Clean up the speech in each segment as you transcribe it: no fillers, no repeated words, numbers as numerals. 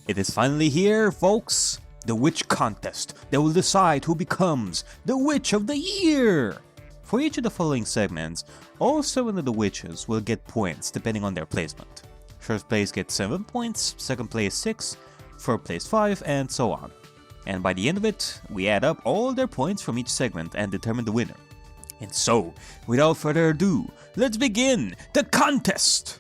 It is finally here, folks! The Witch Contest that will decide who becomes the Witch of the Year! For each of the following segments, all 7 of the witches will get points depending on their placement. First place gets 7 points, second place 6, third place 5, and so on. And by the end of it, we add up all their points from each segment and determine the winner. And so, without further ado, let's begin the contest!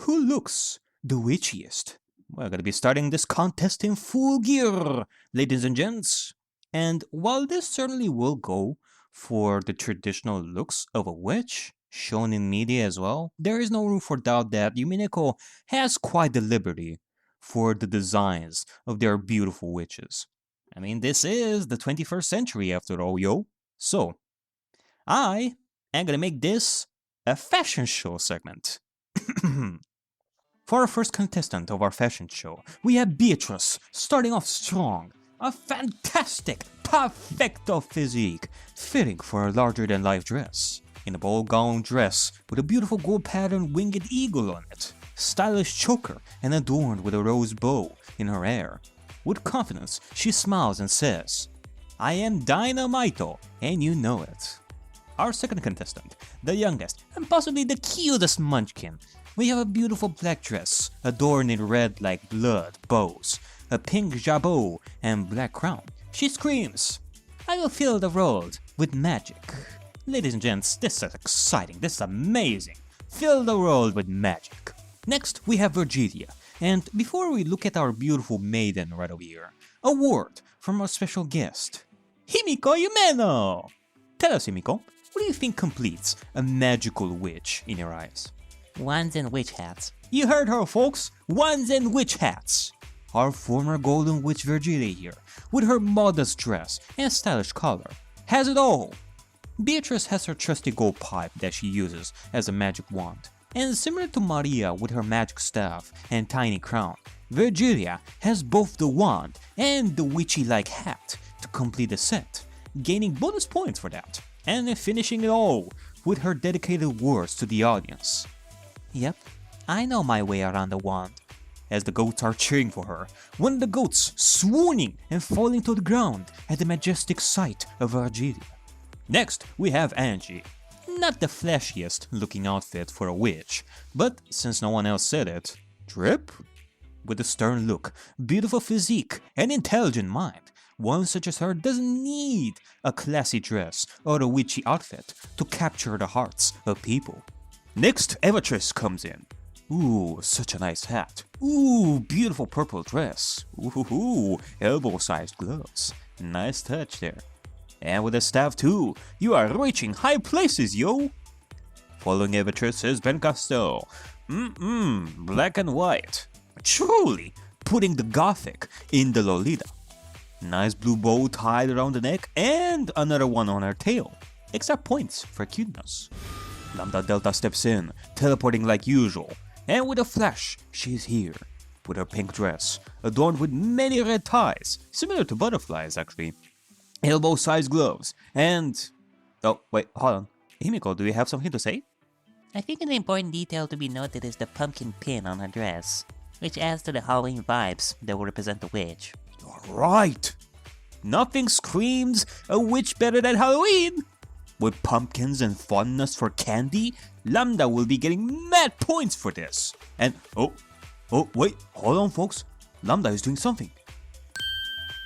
Who looks the witchiest? We're gonna be starting this contest in full gear, ladies and gents. And while this certainly will go for the traditional looks of a witch, shown in media as well, there is no room for doubt that Umineko has quite the liberty for the designs of their beautiful witches. I mean, this is the 21st century after all, yo. So, I am gonna make this a fashion show segment. For our first contestant of our fashion show, we have Beatrice, starting off strong. A fantastic, perfecto physique, fitting for a larger-than-life dress. In a ball gown dress with a beautiful gold-patterned winged eagle on it. Stylish choker and adorned with a rose bow in her hair. With confidence, she smiles and says, "I am Dynamito, and you know it." Our second contestant, the youngest and possibly the cutest munchkin. We have a beautiful black dress, adorned in red like blood bows, a pink jabot, and black crown. She screams, "I will fill the world with magic." Ladies and gents, this is exciting, this is amazing. Fill the world with magic. Next, we have Virgilia. And before we look at our beautiful maiden right over here, a word from our special guest, Himiko Yumeno! Tell us, Himiko, what do you think completes a magical witch in your eyes? Wands and witch hats. You heard her, folks! Wands and witch hats! Our former golden witch Virgilia here, with her modest dress and stylish collar, has it all. Beatrice has her trusty gold pipe that she uses as a magic wand. And similar to Maria with her magic staff and tiny crown, Virgilia has both the wand and the witchy-like hat to complete the set, gaining bonus points for that, and finishing it all with her dedicated words to the audience. "Yep, I know my way around the wand." As the goats are cheering for her, one of the goats swooning and falling to the ground at the majestic sight of Virgilia. Next, we have Angie. Not the flashiest looking outfit for a witch, but since no one else said it, drip? With a stern look, beautiful physique, and intelligent mind, one such as her doesn't need a classy dress or a witchy outfit to capture the hearts of people. Next, Beatrice comes in. Ooh, such a nice hat. Ooh, beautiful purple dress. Ooh, elbow-sized gloves. Nice touch there. And with a staff too, you are reaching high places, yo! Following Beatrice is Ben Castel. Black and white. Truly putting the gothic in the Lolita. Nice blue bow tied around the neck and another one on her tail. Extra points for cuteness. Lambda Delta steps in, teleporting like usual. And with a flash, she's here. With her pink dress, adorned with many red ties, similar to butterflies actually. Elbow-sized gloves, and... Oh, wait, hold on. Himiko, do you have something to say? I think an important detail to be noted is the pumpkin pin on her dress, which adds to the Halloween vibes that will represent the witch. Alright! Nothing screams a witch better than Halloween! With pumpkins and fondness for candy, Lambda will be getting mad points for this. And, oh, wait, hold on folks. Lambda is doing something.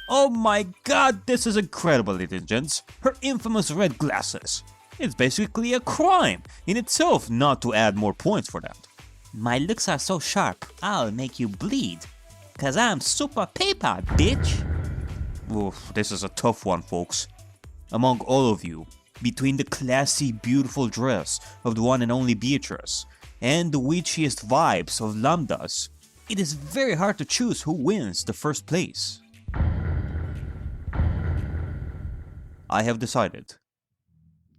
Oh my god, this is incredible, ladies and gents. Her infamous red glasses. It's basically a crime in itself not to add more points for that. My looks are so sharp, I'll make you bleed. Cause I'm super paper, bitch! Oof, this is a tough one, folks. Among all of you, between the classy, beautiful dress of the one and only Beatrice and the witchiest vibes of Lambdas, it is very hard to choose who wins the first place. I have decided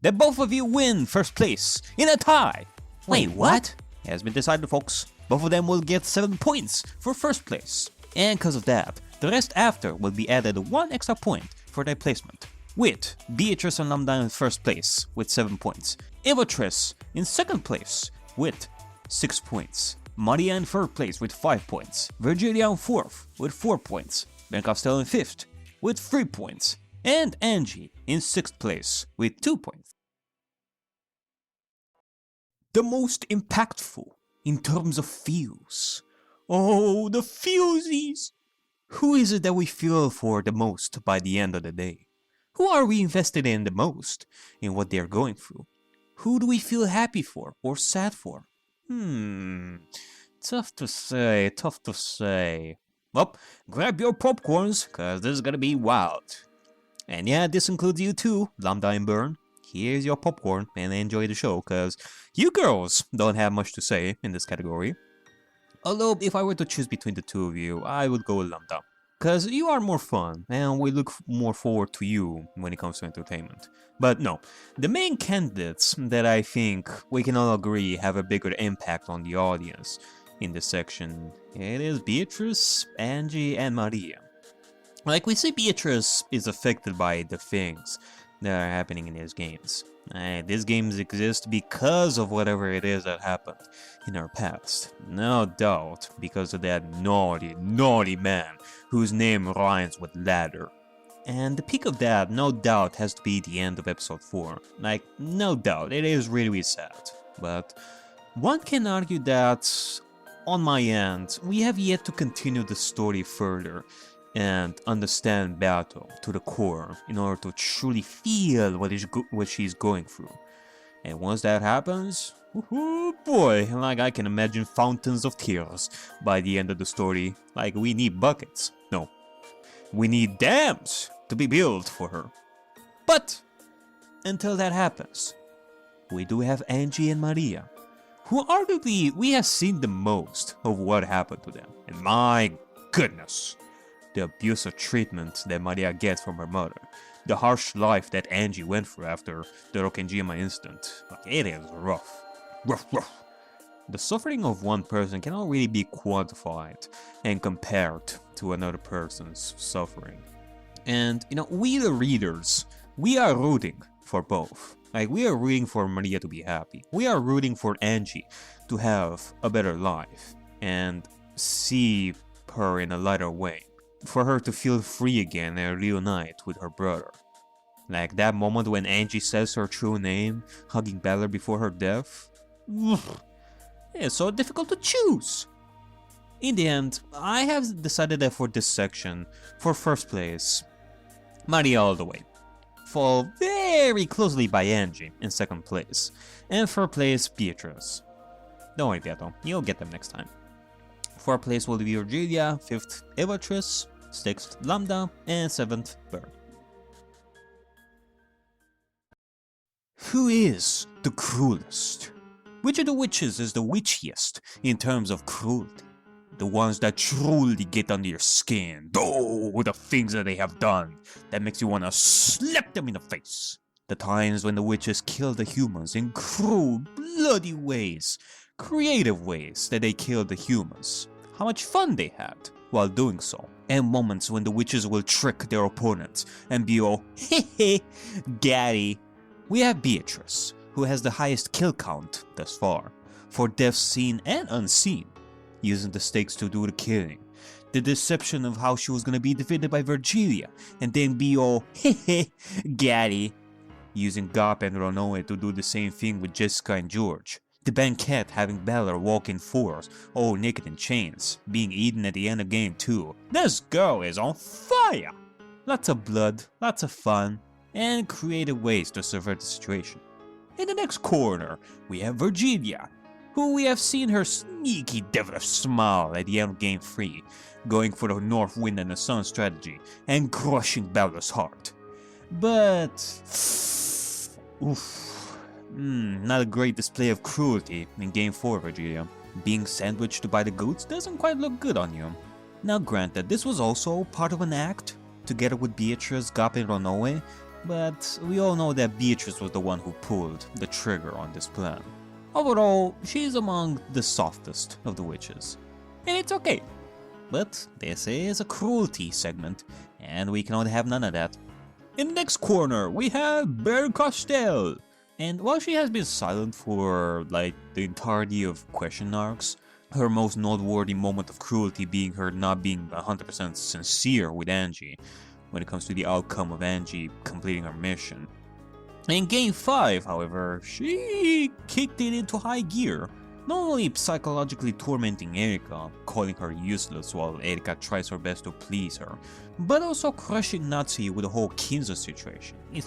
that both of you win first place in a tie. Wait, what? It has been decided, folks. Both of them will get 7 points for first place. And because of that, the rest after will be added 1 extra point for their placement. With Beatrice and Lambda in first place with 7 points. Beatrice in second place with 6 points. Maria in 3rd place with 5 points, Virgilia in 4th with 4 points, Ben Costello in 5th with 3 points, and Angie in 6th place with 2 points. The most impactful in terms of feels. Oh, the feelsies! Who is it that we feel for the most by the end of the day? Who are we invested in the most in what they're going through? Who do we feel happy for or sad for? Tough to say, tough to say. Well, grab your popcorns, cause this is gonna be wild. And yeah, this includes you too, Lambda and Burn. Here's your popcorn and enjoy the show, cause you girls don't have much to say in this category. Although, if I were to choose between the two of you, I would go with Lambda. Cause you are more fun, and we look more forward to you when it comes to entertainment. But no, the main candidates that I think we can all agree have a bigger impact on the audience in this section, it is Beatrice, Angie, and Maria. Like we see, Beatrice is affected by the things that are happening in these games. These games exist because of whatever it is that happened in our past. No doubt because of that naughty, naughty man whose name rhymes with ladder. And the peak of that, no doubt, has to be the end of episode 4. Like, no doubt, it is really, really sad. But one can argue that, on my end, we have yet to continue the story further and understand Battle to the core in order to truly feel what she's going through. And once that happens, oh boy, like I can imagine fountains of tears by the end of the story. Like we need buckets. No, we need dams to be built for her. But until that happens, we do have Angie and Maria, who arguably we have seen the most of what happened to them. And my goodness, the abusive treatment that Maria gets from her mother, the harsh life that Angie went through after the Rokkenjima incident. Like, it is rough. Rough. The suffering of one person cannot really be quantified and compared to another person's suffering. And, we the readers, we are rooting for both. Like, we are rooting for Maria to be happy. We are rooting for Angie to have a better life and see her in a lighter way. For her to feel free again and reunite with her brother. Like that moment when Angie says her true name, hugging Bella before her death. It's so difficult to choose. In the end, I have decided that for this section, for first place, Maria all the way. Followed very closely by Angie in second place. And third place, Beatrice. Don't worry, Beato, you'll get them next time. Fourth place will be Virgilia, 5th Beatrice, 6th Lambda, and 7th Bird. Who is the cruelest? Which of the witches is the witchiest in terms of cruelty? The ones that truly get under your skin. Oh, the things that they have done that makes you wanna slap them in the face. The times when the witches kill the humans in cruel, bloody ways. Creative ways that they kill the humans. How much fun they had while doing so. And moments when the witches will trick their opponents and be all hehe, gaddy. We have Beatrice, who has the highest kill count thus far, for deaths seen and unseen, using the stakes to do the killing. The deception of how she was gonna be defeated by Virgilia, and then be all hehe, gaddy, using Gop and Ronoe to do the same thing with Jessica and George. The banquet having Bella walk in force, all naked in chains, being eaten at the end of game 2. This girl is on fire! Lots of blood, lots of fun, and creative ways to subvert the situation. In the next corner, we have Virgilia, who we have seen her sneaky devilish smile at the end of game 3, going for the North Wind and the Sun strategy, and crushing Bella's heart. But not a great display of cruelty in game 4, Virgilia. Being sandwiched by the goats doesn't quite look good on you. Now granted, this was also part of an act, together with Beatrice, Gop and Ronoe, but we all know that Beatrice was the one who pulled the trigger on this plan. Overall, she's among the softest of the witches. And it's okay. But this is a cruelty segment, and we cannot have none of that. In the next corner, we have Ben Costello. And while she has been silent for, the entirety of question arcs, Her most noteworthy moment of cruelty being her not being 100% sincere with Angie when it comes to the outcome of Angie completing her mission. In Game 5, however, she kicked it into high gear, not only psychologically tormenting Erika, calling her useless while Erika tries her best to please her, but also crushing Natsuki with the whole Kinzo situation. It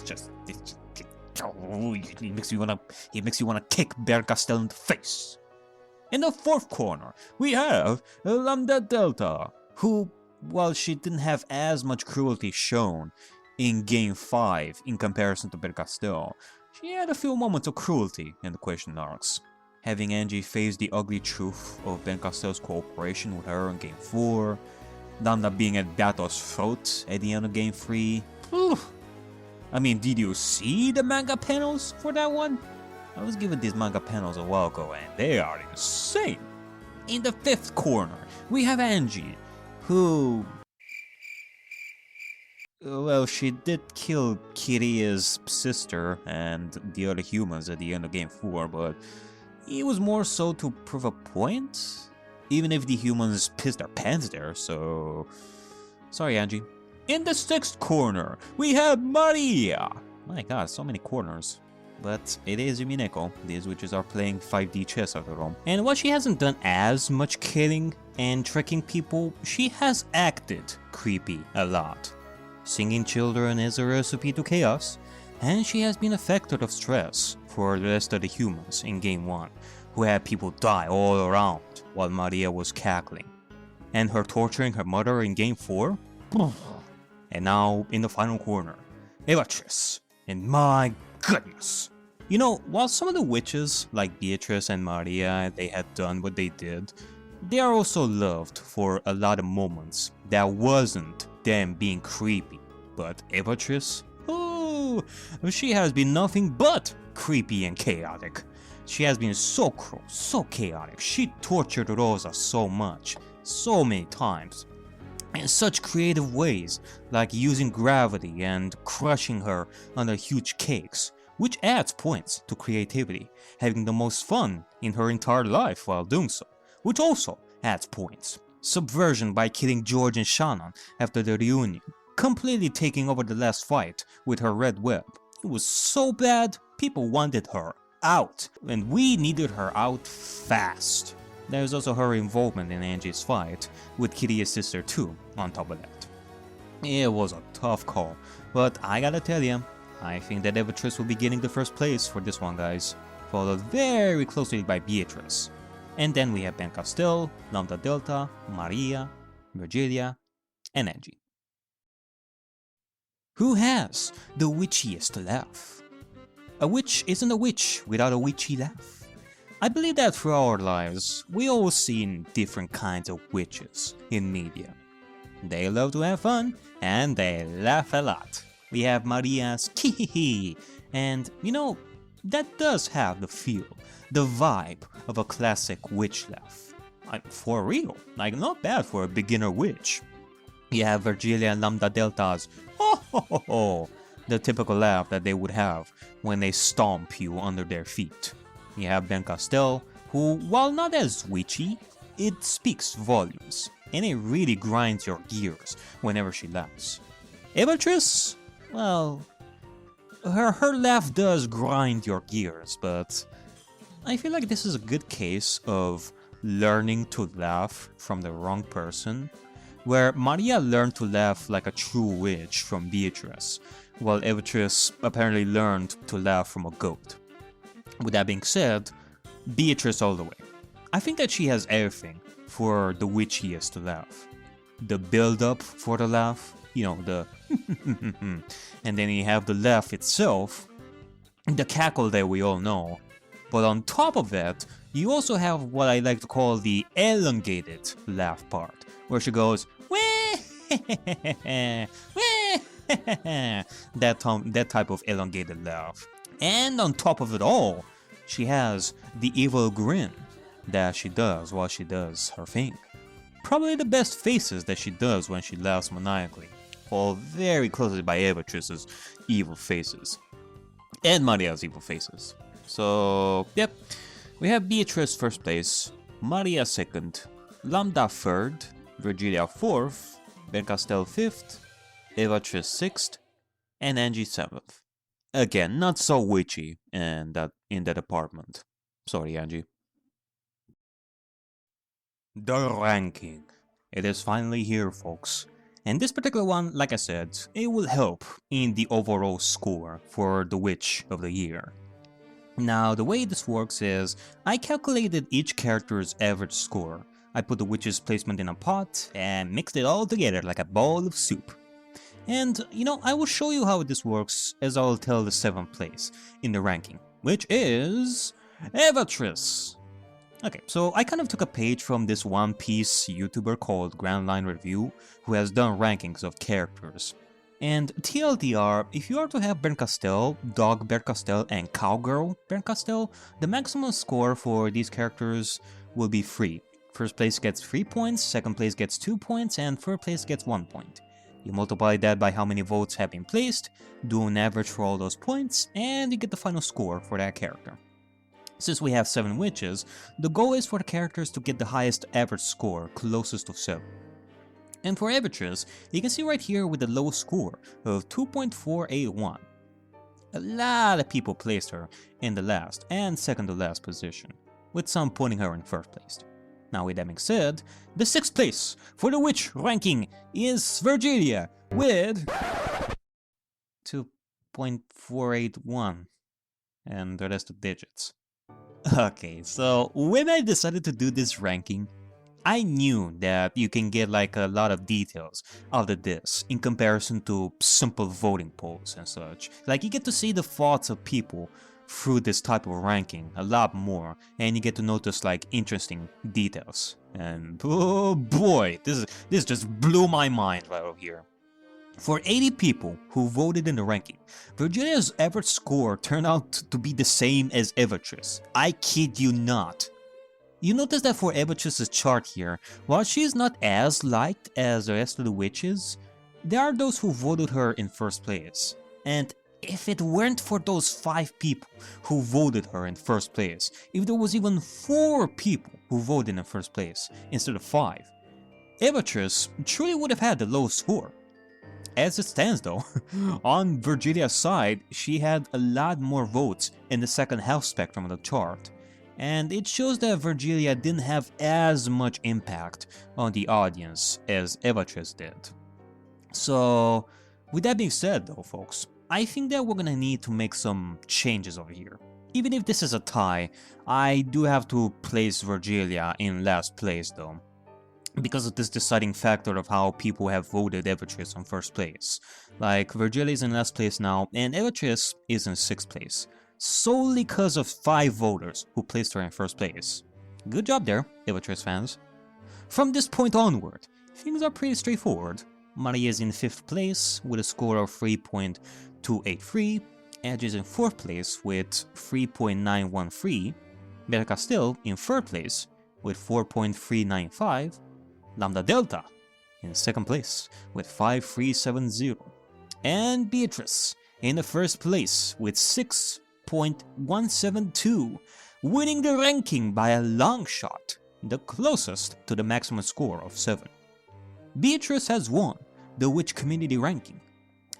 makes you wanna kick Bercastel in the face. In the fourth corner, we have Lambda Delta, who, while she didn't have as much cruelty shown in Game 5 in comparison to Bercastel, she had a few moments of cruelty in the question arcs. Having Angie face the ugly truth of Bercastel's cooperation with her in Game 4, Lambda being at Bato's throat at the end of Game 3. I mean, did you see the manga panels for that one? I was giving these manga panels a while ago and they are insane. In the fifth corner, we have Angie, who... well, she did kill Kiria's sister and the other humans at the end of Game 4, but it was more so to prove a point, even if the humans pissed their pants there, so... sorry, Angie. In the sixth corner, we have Maria! My god, so many corners. But it is Umineko. These witches are playing 5D chess after all. And while she hasn't done as much killing and tricking people, she has acted creepy a lot. Singing children is a recipe to chaos, and she has been affected of stress for the rest of the humans in Game 1, who had people die all around while Maria was cackling. And her torturing her mother in Game 4? And now, in the final corner, Beatrice. And my goodness! You know, while some of the witches, like Beatrice and Maria, they had done what they did, they are also loved for a lot of moments that wasn't them being creepy. But Beatrice? Oh, she has been nothing but creepy and chaotic. She has been so cruel, so chaotic. She tortured Rosa so much, so many times. In such creative ways, like using gravity and crushing her under huge cakes, which adds points to creativity, having the most fun in her entire life while doing so, which also adds points. Subversion by killing George and Shannon after the reunion, completely taking over the last fight with her red web. It was so bad, people wanted her out, and we needed her out fast. There's also her involvement in Angie's fight with Kiria's sister too, on top of that. It was a tough call, but I gotta tell you, I think that Beatrice will be getting the first place for this one, guys, followed very closely by Beatrice. And then we have Bercastel, Lambda Delta, Maria, Virgilia, and Angie. Who has the witchiest laugh? A witch isn't a witch without a witchy laugh. I believe that throughout our lives, we all seen different kinds of witches in media. They love to have fun, and they laugh a lot. We have Maria's kihihi, and you know, that does have the feel, the vibe of a classic witch laugh. For real, like not bad for a beginner witch. You have Virgilia and Lambda Delta's ho ho ho ho, the typical laugh that they would have when they stomp you under their feet. You have Bercastel, who, while not as witchy, it speaks volumes, and it really grinds your gears whenever she laughs. Beatrice, well, her laugh does grind your gears, but I feel like this is a good case of learning to laugh from the wrong person, where Maria learned to laugh like a true witch from Beatrice, while Beatrice apparently learned to laugh from a goat. With that being said, Beatrice all the way. I think that she has everything for the witchiest laugh. The build-up for the laugh, you know, the and then you have the laugh itself, the cackle that we all know. But on top of that, you also have what I like to call the elongated laugh part, where she goes, that type of elongated laugh. And on top of it all, she has the evil grin that she does while she does her thing. Probably the best faces that she does when she laughs maniacally, followed very closely by Beatrice's evil faces. And Maria's evil faces. So, yep, we have Beatrice first place, Maria 2nd, Lambda 3rd, Virgilia 4th, Ben Castell 5th, Eva-Tris 6th, and Angie 7th. Again, not so witchy in that department. Sorry, Angie. The ranking. It is finally here, folks. And this particular one, like I said, it will help in the overall score for the Witch of the Year. Now, the way this works is, I calculated each character's average score. I put the witch's placement in a pot and mixed it all together like a bowl of soup. And, I will show you how this works as I will tell the 7th place in the ranking, which is Eva-Tris. Okay, so I kind of took a page from this One Piece YouTuber called Grand Line Review, who has done rankings of characters. And TLDR, if you are to have Ben Castell, Dog Ben Castell, and Cowgirl Ben Castell, the maximum score for these characters will be 3. First place gets 3 points, second place gets 2 points, and third place gets 1 point. You multiply that by how many votes have been placed, do an average for all those points, and you get the final score for that character. Since we have 7 witches, the goal is for the characters to get the highest average score, closest to 7. And for Eva-Tris, you can see right here with the lowest score of 2.481. A lot of people placed her in the last and second to last position, with some putting her in first place. Now with that being said, the 6th place for the witch ranking is Virgilia with 2.481 and the rest of digits. Okay, so when I decided to do this ranking, I knew that you can get like a lot of details out of this in comparison to simple voting polls and such. Like you get to see the thoughts of people through this type of ranking a lot more, and you get to notice like interesting details. And oh boy, this just blew my mind right over here. For 80 people who voted in the ranking, Virgilia's average score turned out to be the same as Eva-Tris. I kid you not. You notice that for Eva-Tris' chart here, while she is not as liked as the rest of the witches, there are those who voted her in first place. And if it weren't for those 5 people who voted her in first place, if there was even 4 people who voted in first place instead of 5, Eva-Tris truly would have had the lowest score. As it stands though, on Virgilia's side, she had a lot more votes in the second half spectrum of the chart, and it shows that Virgilia didn't have as much impact on the audience as Eva-Tris did. So, with that being said though folks, I think that we're gonna need to make some changes over here. Even if this is a tie, I do have to place Virgilia in last place though, because of this deciding factor of how people have voted Eva-Tris on first place. Like, Virgilia is in last place now, and Eva-Tris is in 6th place, solely because of 5 voters who placed her in first place. Good job there, Eva-Tris fans. From this point onward, things are pretty straightforward. Maria is in 5th place with a score of 3.283, Edge is in 4th place with 3.913, Ben Castell in 3rd place with 4.395, Lambda Delta in 2nd place with 5370, and Beatrice in the 1st place with 6.172, winning the ranking by a long shot, the closest to the maximum score of 7. Beatrice has won the Witch Community ranking,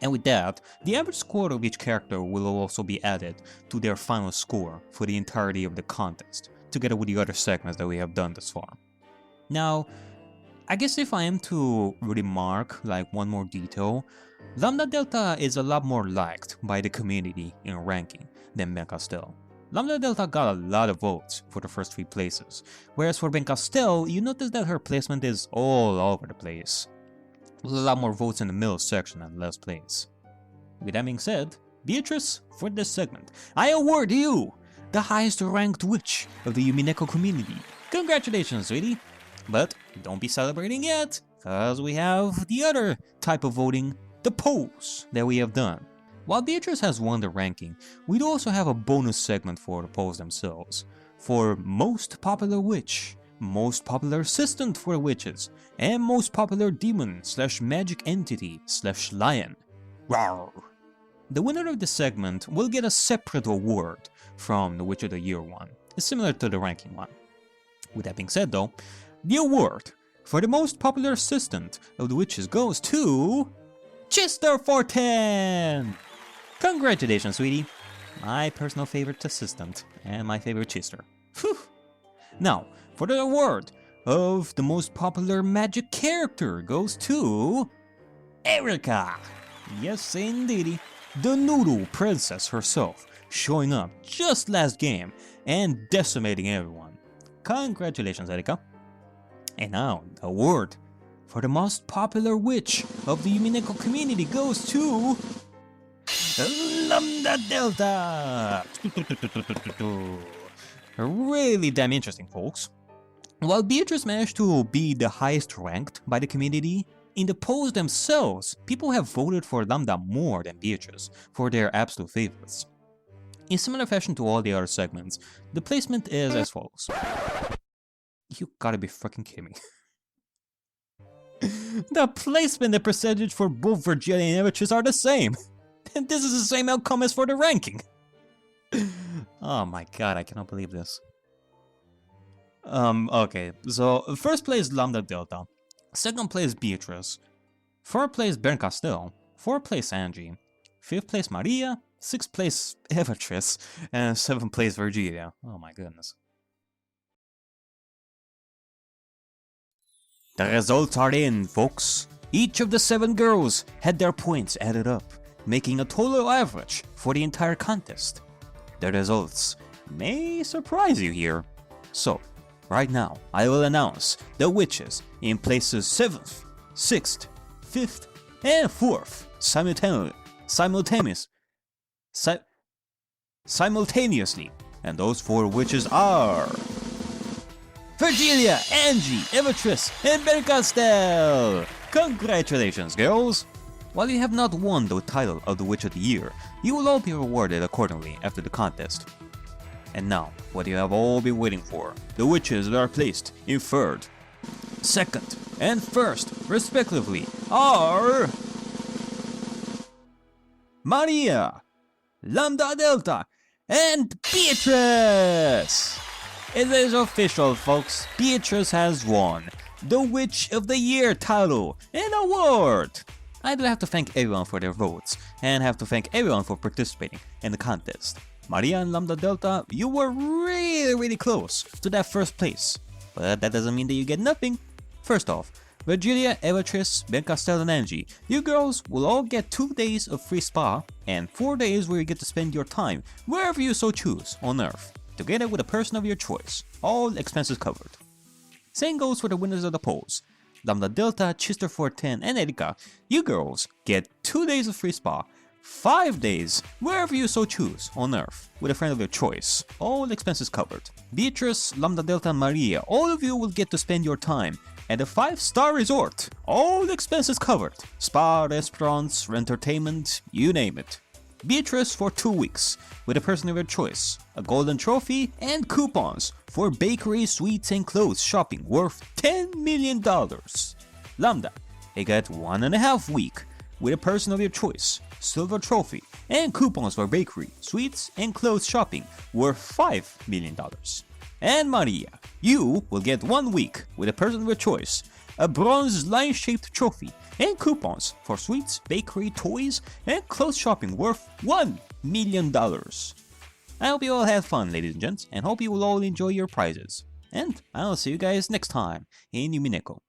and with that, the average score of each character will also be added to their final score for the entirety of the contest, together with the other segments that we have done thus far. Now, I guess if I am to remark like one more detail, Lambda Delta is a lot more liked by the community in ranking than Ben Castell. Lambda Delta got a lot of votes for the first 3 places, whereas for Ben Castell, you notice that her placement is all over the place, with a lot more votes in the middle section and less place. With that being said, Beatrice, for this segment, I award you the highest ranked witch of the Umineko community. Congratulations, sweetie! But don't be celebrating yet, cause we have the other type of voting, the polls that we have done. While Beatrice has won the ranking, we do also have a bonus segment for the polls themselves, for most popular witch, most popular assistant for witches, and most popular demon / magic entity / lion. Rawr. The winner of this segment will get a separate award from the Witch of the Year one, similar to the ranking one. With that being said though, the award for the most popular assistant of the witches goes to Chester for 10! Congratulations, sweetie! My personal favorite assistant and my favorite Chester. Whew. Now, for the award of the most popular magic character goes to Erika! Yes, indeedy, the Noodle Princess herself, showing up just last game and decimating everyone. Congratulations, Erika! And now, the award for the most popular witch of the Umineko community goes to Lambda Delta! Really damn interesting, folks. While Beatrice managed to be the highest ranked by the community, in the polls themselves, people have voted for Lambda more than Beatrice for their absolute favorites. In similar fashion to all the other segments, the placement is as follows. You gotta be fucking kidding me. The placement and percentage for both Virginia and Beatrice are the same. And this is the same outcome as for the ranking. Oh my god, I cannot believe this. Okay, so first place Lambda Delta, second place Beatrice, third place Ben Castell, fourth place Angie, fifth place Maria, sixth place Beatrice, and seventh place Virginia. Oh my goodness. The results are in, folks. Each of the 7 girls had their points added up, making a total average for the entire contest. The results may surprise you here. So, right now, I will announce the witches in places 7th, 6th, 5th, and 4th simultaneously. And those 4 witches are Virgilia, Angie, Beatrice, and Ben Castell! Congratulations, girls! While you have not won the title of the Witch of the Year, you will all be rewarded accordingly after the contest. And now, what you have all been waiting for, the witches that are placed in 3rd, 2nd, and 1st, respectively, are Maria, Lambda Delta, and Beatrice! It is official, folks. Beatrice has won the Witch of the Year title and award. I do have to thank everyone for their votes, and have to thank everyone for participating in the contest. Maria and Lambda Delta, you were really close to that first place, but that doesn't mean that you get nothing. First off, Virgilia, Beatrice, Ben Castell, and Angie, you girls will all get 2 days of free spa and 4 days where you get to spend your time wherever you so choose on Earth, together with a person of your choice, all expenses covered. Same goes for the winners of the polls. Lambda Delta, Chester 410, and Erika, you girls get 2 days of free spa, 5 days wherever you so choose on Earth, with a friend of your choice, all expenses covered. Beatrice, Lambda Delta, and Maria, all of you will get to spend your time at a 5-star resort, all expenses covered. Spa, restaurants, entertainment, you name it. Beatrice for 2 weeks, with a person of your choice, a golden trophy, and coupons for bakery, sweets, and clothes shopping worth $10 million. Lambda, you get 1.5 week, with a person of your choice, silver trophy, and coupons for bakery, sweets, and clothes shopping worth $5 million. And Maria, you will get 1 week, with a person of your choice, a bronze lion-shaped trophy, and coupons for sweets, bakery, toys, and clothes shopping worth $1 million. I hope you all had fun, ladies and gents, and hope you will all enjoy your prizes. And I'll see you guys next time in Umineko.